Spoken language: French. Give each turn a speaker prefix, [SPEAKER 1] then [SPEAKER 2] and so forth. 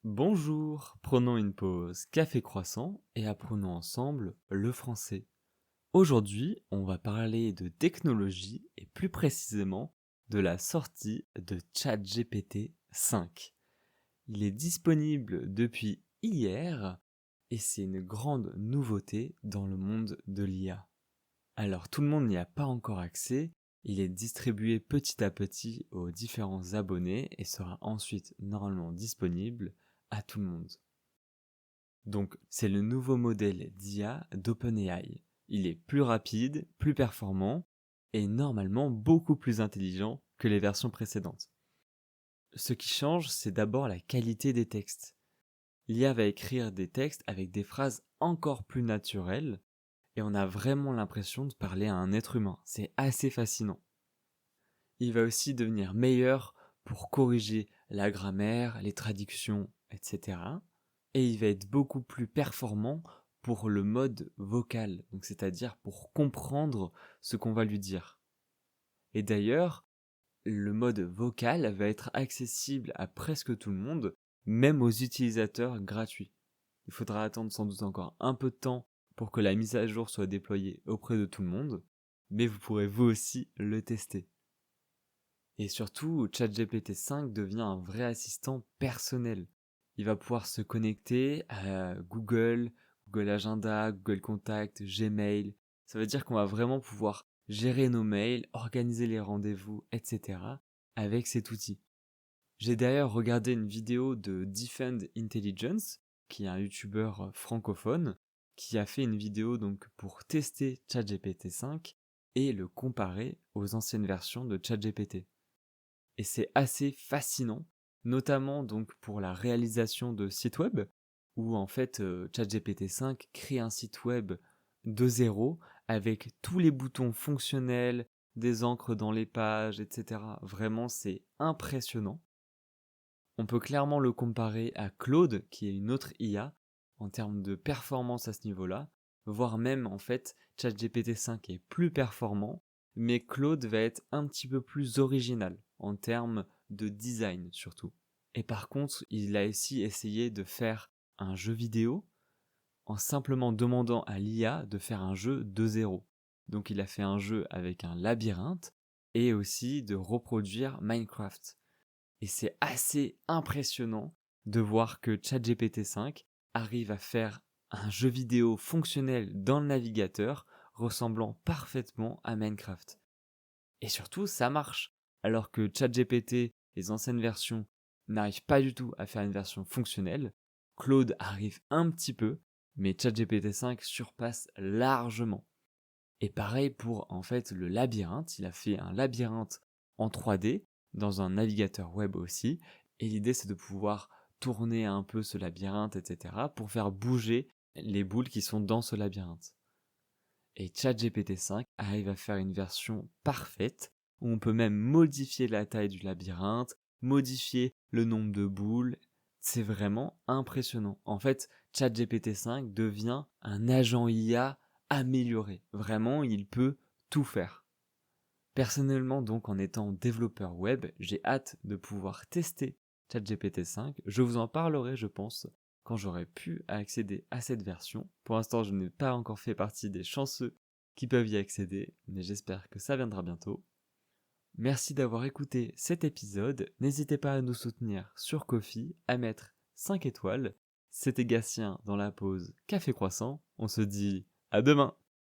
[SPEAKER 1] Bonjour, prenons une pause café croissant et apprenons ensemble le français. Aujourd'hui, on va parler de technologie et plus précisément de la sortie de ChatGPT 5. Il est disponible depuis hier et c'est une grande nouveauté dans le monde de l'IA. Alors tout le monde n'y a pas encore accès, il est distribué petit à petit aux différents abonnés et sera ensuite normalement disponible à tout le monde. Donc, c'est le nouveau modèle d'IA d'OpenAI. Il est plus rapide, plus performant et normalement beaucoup plus intelligent que les versions précédentes. Ce qui change, c'est d'abord la qualité des textes. L'IA va écrire des textes avec des phrases encore plus naturelles et on a vraiment l'impression de parler à un être humain. C'est assez fascinant. Il va aussi devenir meilleur pour corriger la grammaire, les traductions, etc. Et il va être beaucoup plus performant pour le mode vocal, donc c'est-à-dire pour comprendre ce qu'on va lui dire. Et d'ailleurs, le mode vocal va être accessible à presque tout le monde, même aux utilisateurs gratuits. Il faudra attendre sans doute encore un peu de temps pour que la mise à jour soit déployée auprès de tout le monde, mais vous pourrez vous aussi le tester. Et surtout, ChatGPT 5 devient un vrai assistant personnel. Il va pouvoir se connecter à Google, Google Agenda, Google Contact, Gmail. Ça veut dire qu'on va vraiment pouvoir gérer nos mails, organiser les rendez-vous, etc. avec cet outil. J'ai d'ailleurs regardé une vidéo de Defend Intelligence, qui est un youtubeur francophone, qui a fait une vidéo donc pour tester ChatGPT 5 et le comparer aux anciennes versions de ChatGPT. Et c'est assez fascinant, notamment donc pour la réalisation de sites web, où en fait ChatGPT 5 crée un site web de zéro avec tous les boutons fonctionnels, des encres dans les pages, etc. Vraiment, c'est impressionnant. On peut clairement le comparer à Claude, qui est une autre IA, en termes de performance à ce niveau-là, voire même en fait ChatGPT 5 est plus performant, mais Claude va être un petit peu plus original en termes de design surtout. Et par contre, il a aussi essayé de faire un jeu vidéo en simplement demandant à l'IA de faire un jeu de zéro. Donc il a fait un jeu avec un labyrinthe et aussi de reproduire Minecraft. Et c'est assez impressionnant de voir que ChatGPT 5 arrive à faire un jeu vidéo fonctionnel dans le navigateur ressemblant parfaitement à Minecraft. Et surtout, ça marche. Alors que ChatGPT, les anciennes versions, n'arrivent pas du tout à faire une version fonctionnelle, Claude arrive un petit peu, mais ChatGPT 5 surpasse largement. Et pareil pour en fait le labyrinthe, il a fait un labyrinthe en 3D dans un navigateur web aussi, et l'idée c'est de pouvoir tourner un peu ce labyrinthe, etc. pour faire bouger les boules qui sont dans ce labyrinthe. Et ChatGPT 5 arrive à faire une version parfaite où on peut même modifier la taille du labyrinthe, modifier le nombre de boules. C'est vraiment impressionnant. En fait, ChatGPT 5 devient un agent IA amélioré. Vraiment, il peut tout faire. Personnellement, donc, en étant développeur web, j'ai hâte de pouvoir tester ChatGPT 5. Je vous en parlerai, je pense, quand j'aurai pu accéder à cette version. Pour l'instant, je n'ai pas encore fait partie des chanceux qui peuvent y accéder, mais j'espère que ça viendra bientôt. Merci d'avoir écouté cet épisode. N'hésitez pas à nous soutenir sur Ko-fi, à mettre 5 étoiles. C'était Gatien dans la pause Café Croissant. On se dit à demain!